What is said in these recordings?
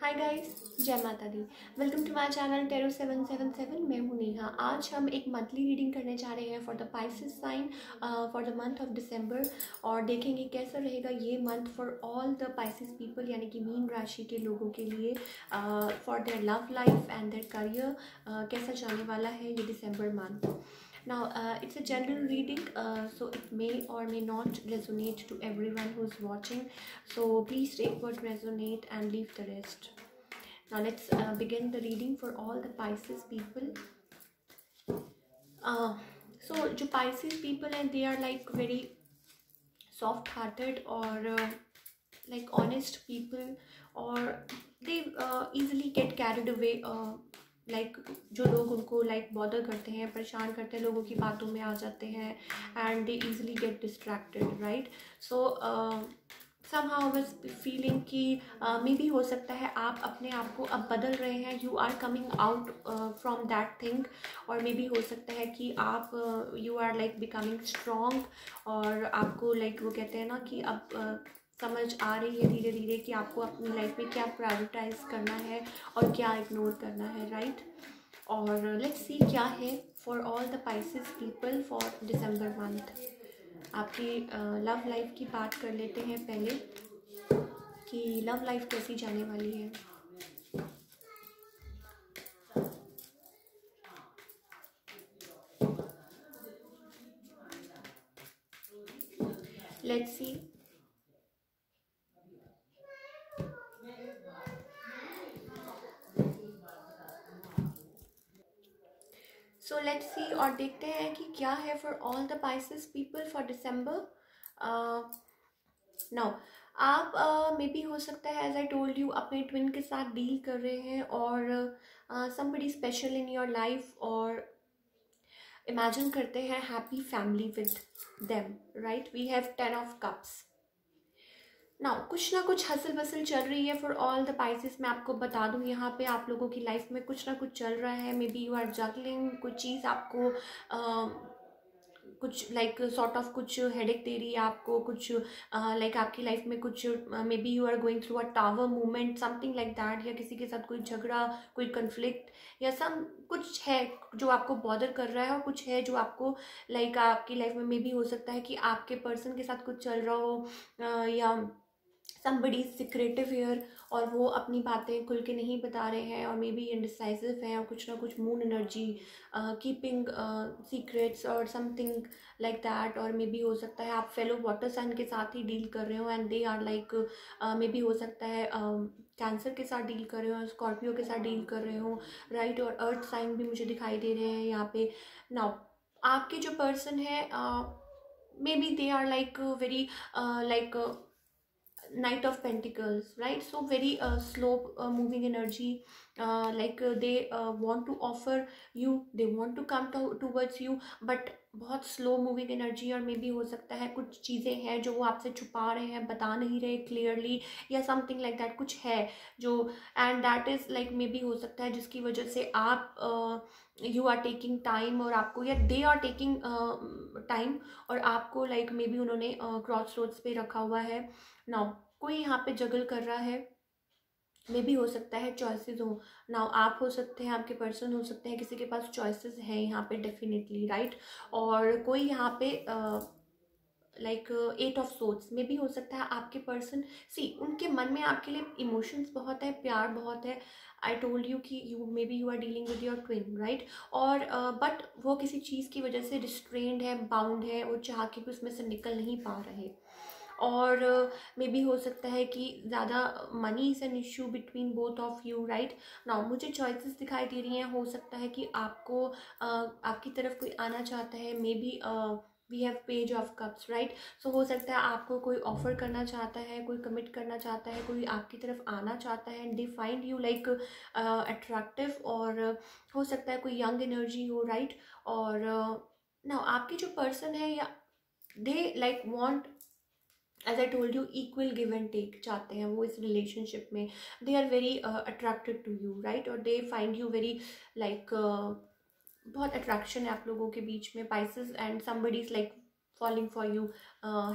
हाय guys, जय माता दी। Welcome to my channel tarot 777। मैं हूँ नेहा। आज हम एक मंथली रीडिंग करने जा रहे हैं for the Pisces sign for the month of December, और देखेंगे कैसा रहेगा ये month for all the Pisces people, यानी कि मीन राशि के लोगों के लिए for their love life and their career. कैसा जाने वाला है ये December month. Now, it's a general reading, so it may or may not resonate to everyone who's watching. So please take what resonate and leave the rest. Now let's begin the reading for all the Pisces people. So जो Pisces people हैं, they are like very soft-hearted or like honest people, or they easily get carried away. Like जो लोग उनको like bother करते हैं, परेशान करते हैं, लोगों की बातों में आ जाते हैं and they easily get distracted, right. So somehow I was feeling कि मे बी हो सकता है आप अपने आप को अब बदल रहे हैं, you are coming out from that thing, और मे बी हो सकता है कि आप you are like becoming strong, और आपको लाइक वो कहते हैं ना कि अब समझ आ रही है धीरे धीरे कि आपको अपनी लाइफ में क्या प्रायोरिटाइज करना है और क्या इग्नोर करना है, राइट। और लेट्स सी क्या है for all the Pisces people for December month. आपकी लव लाइफ की बात कर लेते हैं पहले कि लव लाइफ कैसी जाने वाली है। Let's see. So let's see, और देखते हैं कि क्या है for all the Pisces people for December. Now आप मे बी हो सकता है, एज आई टोल्ड यू, अपने ट्विन के साथ डील कर रहे हैं, और somebody special in your life, और इमेजिन करते हैं happy family with them, right. We have 10 of cups. Now कुछ ना कुछ हसल बसल चल रही है फॉर ऑल द पाइसेस। मैं आपको बता दूं, यहाँ पे आप लोगों की लाइफ में कुछ ना कुछ चल रहा है। Maybe you are juggling, कुछ चीज़ आपको कुछ लाइक सॉर्ट ऑफ कुछ हेडेक दे रही है आपको, कुछ लाइक आपकी लाइफ में कुछ maybe you are going through a tower movement, something like that, या किसी के साथ कोई झगड़ा, कोई कन्फ्लिक्ट, या सम कुछ है जो आपको बॉदर कर रहा है, और कुछ है जो आपको लाइक आपकी लाइफ में मे बी हो सकता है कि आपके पर्सन के साथ कुछ चल रहा हो, या somebody is secretive here, और वो अपनी बातें खुल के नहीं बता रहे हैं, और मे बी इंडिसाइसिव हैं, और कुछ ना कुछ मून एनर्जी कीपिंग सीक्रेट्स और समथिंग लाइक दैट। और मे बी हो सकता है आप फेलो वाटर साइन के साथ ही डील कर रहे हो, and they are like maybe हो सकता है कैंसर के साथ डील कर रहे हो, स्कॉर्पियो के साथ डील कर रहे हो, राइट। और अर्थ साइन भी मुझे दिखाई दे रहे हैं यहाँ पे। नाउ आपके जो पर्सन है, maybe they are like very like Knight of Pentacles, right? So very slow moving energy, like they want to offer you, they want to come towards you, but बहुत slow moving energy. और maybe हो सकता है कुछ चीज़ें हैं जो वो आपसे छुपा रहे हैं, बता नहीं रहे क्लियरली, या समथिंग लाइक दैट कुछ है जो, and that is like maybe हो सकता है जिसकी वजह से आप यू आर टेकिंग टाइम, और आपको, या दे आर टेकिंग टाइम, और आपको लाइक मे बी उन्होंने क्रॉस रोड्स पे रखा हुआ है। नाउ कोई यहाँ पे जगल कर रहा है, मे भी हो सकता है चॉइसेस हो। नाउ आप हो सकते हैं, आपके पर्सन हो सकते हैं, किसी के पास चॉइसेस हैं यहाँ पे डेफिनेटली, राइट। और कोई यहाँ पे लाइक 8 ऑफ सोर्ड्स में भी हो सकता है आपके पर्सन, सी उनके मन में आपके लिए इमोशंस बहुत है, प्यार बहुत है। आई टोल्ड यू कि you maybe you are dealing with your twin, right. और बट वो किसी चीज़ की वजह से रिस्ट्रेंड है, बाउंड है, वो चाह के भी उसमें से निकल नहीं पा रहे। और मे बी हो सकता है कि ज़्यादा money is an issue between both of you, right. Now मुझे चॉइसेस दिखाई दे रही हैं। हो सकता है कि आपको आपकी तरफ कोई आना चाहता है, maybe we have page of cups, right. So हो सकता है आपको कोई ऑफर करना चाहता है, कोई कमिट करना चाहता है, कोई आपकी तरफ आना चाहता है, and they find you like attractive, और हो सकता है कोई यंग एनर्जी हो, राइट। और नाउ आपके जो पर्सन है, या they like want, as I told you, equal give and take चाहते हैं वो इस रिलेशनशिप में। They are very attracted to you, right. और they find you very like बहुत अट्रैक्शन है आप लोगों के बीच में, Pisces, and somebody is like falling for you,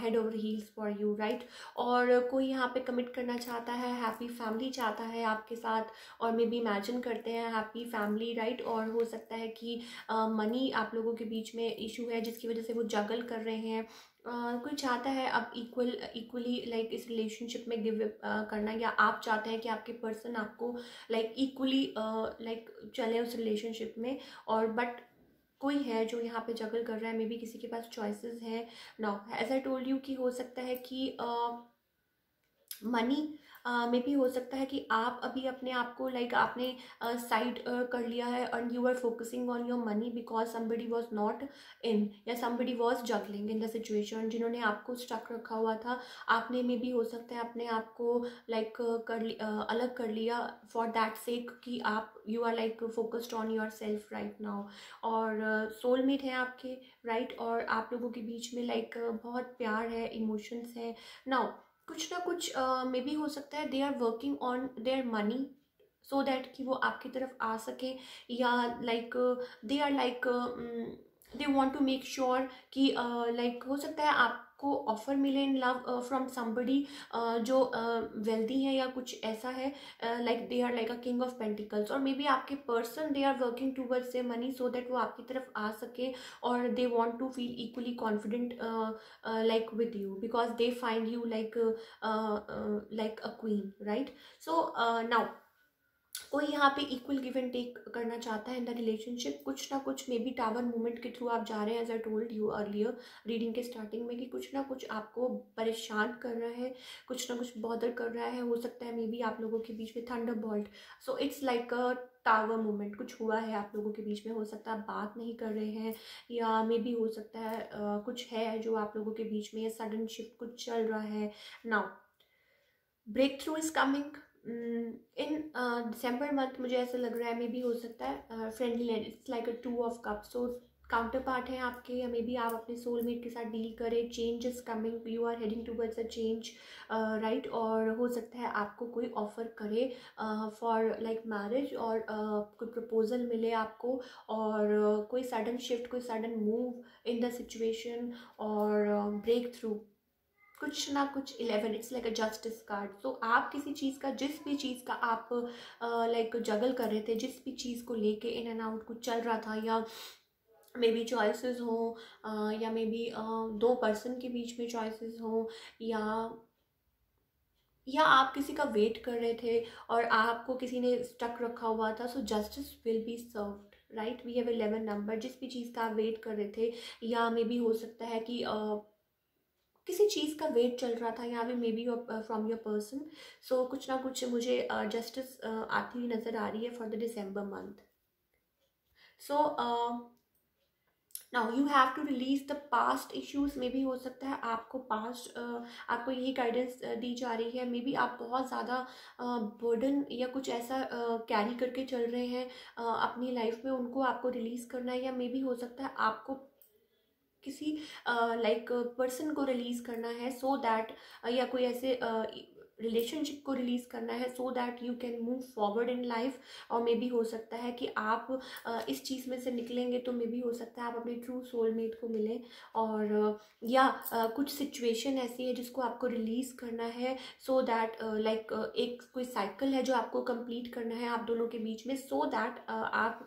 head over heels for you, right. और कोई यहाँ पे कमिट करना चाहता है, हैप्पी फैमिली चाहता है आपके साथ, और मे बी इमेजिन करते हैं हैप्पी फैमिली, राइट। और हो सकता है कि मनी आप लोगों के बीच में इशू है जिसकी वजह से वो जगल कर रहे हैं। कोई चाहता है अब इक्वली लाइक इस रिलेशनशिप में गिव करना, या आप चाहते हैं कि आपके पर्सन आपको लाइक इक्वली लाइक चले उस रिलेशनशिप में। और बट कोई है जो यहाँ पे जगल कर रहा है, मे बी किसी के पास चॉइसेस है। Now as I told you कि हो सकता है कि मनी में भी हो सकता है कि आप अभी अपने आप को लाइक आपने साइड कर लिया है and you are focusing on your money because somebody was not in, या somebody was juggling in the situation, जिन्होंने आपको स्टक रखा हुआ था। आपने में भी हो सकता है अपने आप को लाइक अलग कर लिया फॉर दैट सेक कि आप you are like focused on yourself right now. और सोलमेट है आपके, राइट। और आप लोगों के बीच में लाइक बहुत प्यार है, इमोशंस है। नाउ कुछ ना कुछ मे बी हो सकता है they are working on their money so that कि वो आपकी तरफ आ सके, या like they are like they want to make sure कि लाइक हो सकता है आपको ऑफर मिले इन लव फ्रॉम समबडी जो वेल्दी है या कुछ ऐसा है, like they are like a king of pentacles. और मे बी आपके person they are working towards their money so that वो आपकी तरफ आ सके, और they want to feel equally confident like with you because they find you like a queen, right? So now कोई यहाँ पे इक्वल गिव एंड टेक करना चाहता है इन द रिलेशनशिप। कुछ ना कुछ मे बी टावर मूवमेंट के थ्रू आप जा रहे हैं, as I told you earlier reading के स्टार्टिंग में, कि कुछ ना कुछ आपको परेशान कर रहा है, कुछ ना कुछ बॉदर कर रहा है। हो सकता है मे बी आप लोगों के बीच में thunder bolt, so it's like a tower movement कुछ हुआ है आप लोगों के बीच में। हो सकता है आप बात नहीं कर रहे हैं, या मे बी हो सकता है कुछ है जो आप लोगों के बीच में सडन शिफ्ट कुछ चल रहा है। Now breakthrough is coming in December month, मुझे ऐसा लग रहा है। मे बी हो सकता है friendly, it's like a 2 of cups, so counter part है आपके, या मे बी आप अपने सोलमेट के साथ डील करें। Change is coming, you are heading towards a change, right. और हो सकता है आपको कोई ऑफर करे फॉर लाइक मैरिज, और कोई प्रपोजल मिले आपको, और कोई सडन शिफ्ट, कोई sudden move in the situation, और ब्रेक थ्रू कुछ ना कुछ 11, it's like a justice card. तो आप किसी चीज़ का, जिस भी चीज़ का आप लाइक जगल कर रहे थे, जिस भी चीज़ को लेके इन एंड आउट कुछ चल रहा था, या मे बी चॉइसेस हो, या मे बी 2 पर्सन के बीच में चॉइसेस हो, या आप किसी का वेट कर रहे थे और आपको किसी ने स्टक रखा हुआ था, so justice will be served, right. We have 11 number, जिस भी चीज़ का आप वेट कर रहे थे, या मे बी हो सकता है कि किसी चीज़ का वेट चल रहा था यहाँ पे, maybe from your person. So कुछ ना कुछ मुझे जस्टिस आती हुई नज़र आ रही है for the December month. So now you have to release the past issues. में भी हो सकता है आपको पास्ट आपको यही गाइडेंस दी जा रही है। मे बी आप बहुत ज़्यादा बर्डन या कुछ ऐसा कैरी करके चल रहे हैं अपनी लाइफ में, उनको आपको रिलीज़ करना है। या मे बी हो सकता है आपको किसी लाइक पर्सन को रिलीज़ करना है, सो दैट या कोई ऐसे रिलेशनशिप को रिलीज़ करना है so that you can move forward in life. और मे बी हो सकता है कि आप इस चीज़ में से निकलेंगे तो मे बी हो सकता है आप अपने ट्रू सोलमेट को मिलें, और या कुछ सिचुएशन ऐसी है जिसको आपको रिलीज़ करना है, सो दैट लाइक एक कोई साइकिल है जो आपको कंप्लीट करना है आप दोनों के बीच में, सो दैट आप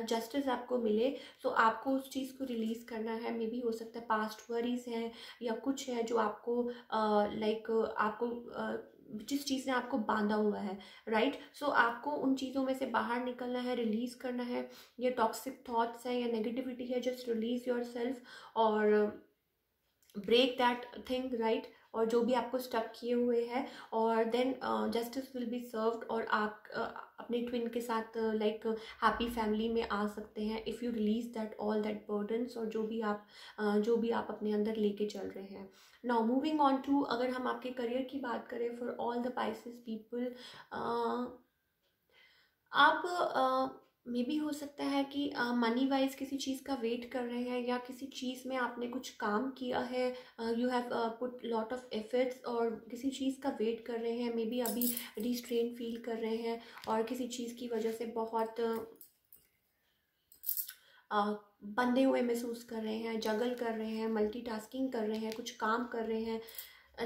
जस्टिस आपको मिले। सो आपको उस चीज़ को रिलीज़ करना है। मे बी हो सकता है पास्ट वरीज हैं या कुछ है जो आपको लाइक आपको जिस चीज़ ने आपको बांधा हुआ है, राइट। सो आपको उन चीज़ों में से बाहर निकलना है, रिलीज़ करना है। ये टॉक्सिक थॉट्स है या नेगेटिविटी है, जस्ट रिलीज योर सेल्फ और ब्रेक दैट थिंग, राइट। और जो भी आपको स्टक किए हुए हैं, और then justice will be served, और आप अपने ट्विन के साथ लाइक हैप्पी फैमिली में आ सकते हैं if you release that all that burdens, और जो भी आप अपने अंदर लेके चल रहे हैं। नाउ मूविंग ऑन टू, अगर हम आपके करियर की बात करें for all the Pisces people, आप मे बी हो सकता है कि मनी वाइज किसी चीज़ का वेट कर रहे हैं, या किसी चीज़ में आपने कुछ काम किया है, you have put lot of efforts, और किसी चीज़ का वेट कर रहे हैं। मे बी अभी रिस्ट्रेन फील कर रहे हैं, और किसी चीज़ की वजह से बहुत बंधे हुए महसूस कर रहे हैं, जगल कर रहे हैं, मल्टीटास्किंग कर रहे हैं, कुछ काम कर रहे हैं,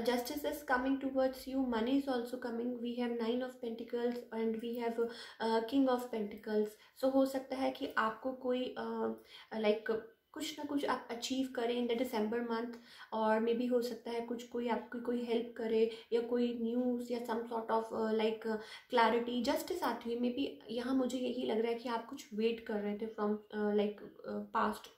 justice is coming towards you, money is also coming. We have 9 of Pentacles and we have King of Pentacles. So हो सकता है कि आपको कोई लाइक कुछ ना कुछ आप अचीव करें इन द दिसंबर मंथ, और मे बी हो सकता है कुछ कोई आपकी कोई हेल्प करे, या कोई न्यूज़ या some sort of like clarity, justice आती हुई। मे बी यहाँ मुझे यही लग रहा है कि आप कुछ वेट कर रहे थे from like past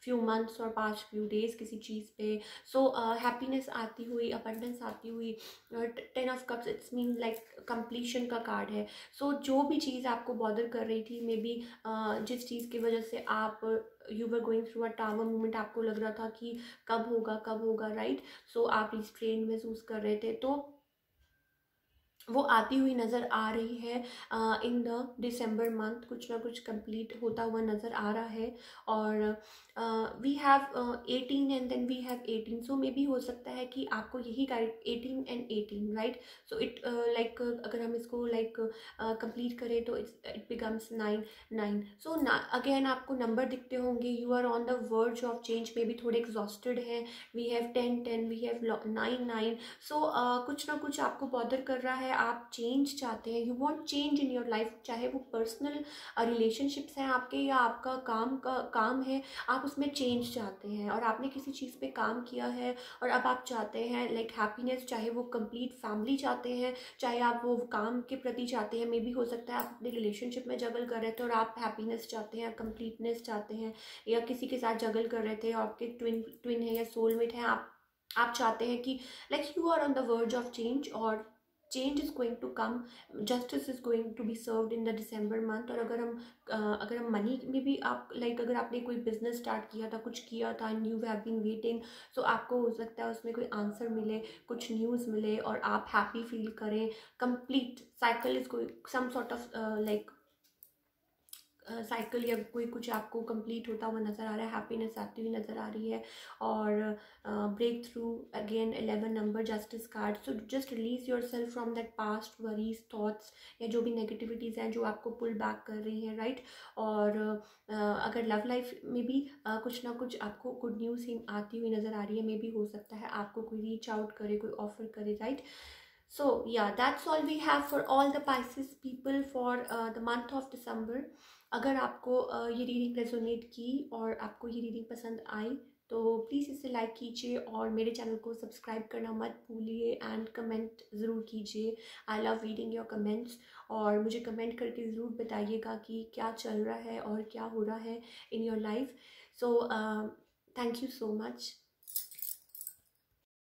few months और पास्ट फ्यू डेज किसी चीज़ पे। सो हैप्पीनेस आती हुई, अबंडेंस आती हुई। 10 of Cups it's mean like completion का कार्ड है। सो जो भी चीज़ आपको बॉदर कर रही थी, मे बी जिस चीज़ की वजह से आप you were going through a tower moment, आपको लग रहा था कि कब होगा राइट। सो आप रिस्ट्रेन महसूस कर रहे थे, तो वो आती हुई नज़र आ रही है इन द दिसंबर मंथ। कुछ ना कुछ कंप्लीट होता हुआ नज़र आ रहा है। और we have 18 and then we have 18। So maybe हो सकता है कि आपको यही guide 18 and 18 right. So it like अगर हम इसको लाइक कंप्लीट करें तो इट बिकम्स 9। सो अगेन आपको नंबर दिखते होंगे, you are on the verge of change, maybe थोड़े एग्जॉस्टेड हैं। We have 10 we have 9। So कुछ ना कुछ आपको बॉदर कर रहा है, आप चेंज चाहते हैं, you want change in your life, चाहे वो पर्सनल रिलेशनशिप्स हैं आपके या आपका काम है, आप उसमें चेंज चाहते हैं। और आपने किसी चीज़ पे काम किया है और अब आप चाहते हैं लाइक हैप्पीनेस, चाहे वो कंप्लीट फैमिली चाहते हैं, चाहे आप वो काम के प्रति चाहते हैं। मे बी हो सकता है आप अपने रिलेशनशिप में जगल कर रहे थे और आप हैप्पीनेस चाहते हैं, कंप्लीटनेस चाहते हैं, या किसी के साथ जगल कर रहे थे और आपके ट्विन है या सोलमेट है, आप चाहते हैं कि like you are on the verge of change, और change is going to come, justice is going to be served in the December month. और अगर हम मनी में भी आप लाइक अगर आपने कोई बिजनेस स्टार्ट किया था, कुछ किया था and you have been waiting, so आपको हो सकता है उसमें कोई आंसर मिले, कुछ न्यूज़ मिले और आप हैप्पी फील करें। Complete cycle is going some sort of like cycle या कोई कुछ आपको कंप्लीट होता हुआ नज़र आ रहा है, हैप्पीनेस आती हुई नज़र आ रही है। और breakthrough again 11 number, justice card. So just release yourself from that past worries, thoughts या जो भी नेगेटिविटीज़ हैं जो आपको पुल बैक कर रही हैं राइट। और अगर लव लाइफ में भी कुछ ना कुछ आपको गुड न्यूज़ ही आती हुई नज़र आ रही है, मे भी हो सकता है आपको कोई रीच आउट करे, कोई ऑफर करे right. So yeah, that's all we have for all the Pisces people for the month of December. अगर आपको ये रीडिंग रेजोनेट की और आपको ये रीडिंग पसंद आई तो प्लीज़ इसे लाइक कीजिए और मेरे चैनल को सब्सक्राइब करना मत भूलिए एंड कमेंट ज़रूर कीजिए। I love reading your comments, और मुझे कमेंट करके ज़रूर बताइएगा कि क्या चल रहा है और क्या हो रहा है इन your life. So thank you so much.